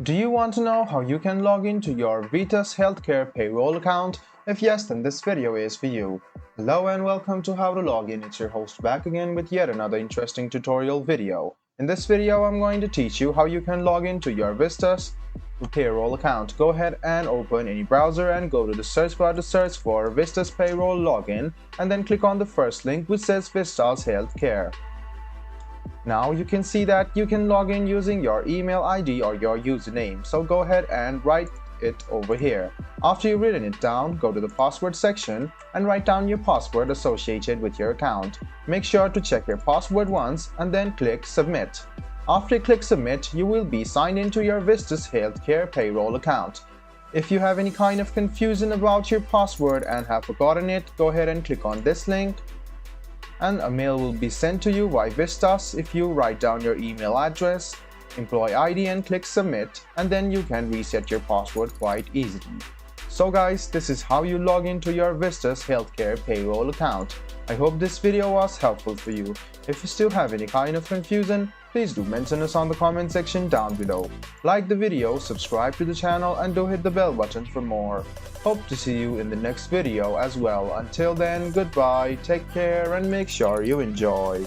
Do you want to know how you can log into your Vitas Healthcare payroll account? If yes, then this video is for you. Hello and welcome to How to Log In. It's your host back again with yet another interesting tutorial video. In this video, I'm going to teach you how you can log into your Vitas payroll account. Go ahead and open any browser and go to the search bar to search for Vitas Payroll Login and then click on the first link which says Vitas Healthcare. Now you can see that you can log in using your email ID or your username, so go ahead and write it over here. After you've written it down, go to the password section and write down your password associated with your account. Make sure to check your password once and then click submit. After you click submit, you will be signed into your Vitas Healthcare payroll account. If you have any kind of confusion about your password and have forgotten it, go ahead and click on this link and a mail will be sent to you by Vitas if you write down your email address, employee ID and click submit, and then you can reset your password quite easily. So guys, this is how you log into your Vitas Healthcare payroll account. I hope this video was helpful for you. If you still have any kind of confusion, please do mention us on the comment section down below. Like the video, subscribe to the channel and do hit the bell button for more. Hope to see you in the next video as well. Until then, goodbye, take care and make sure you enjoy.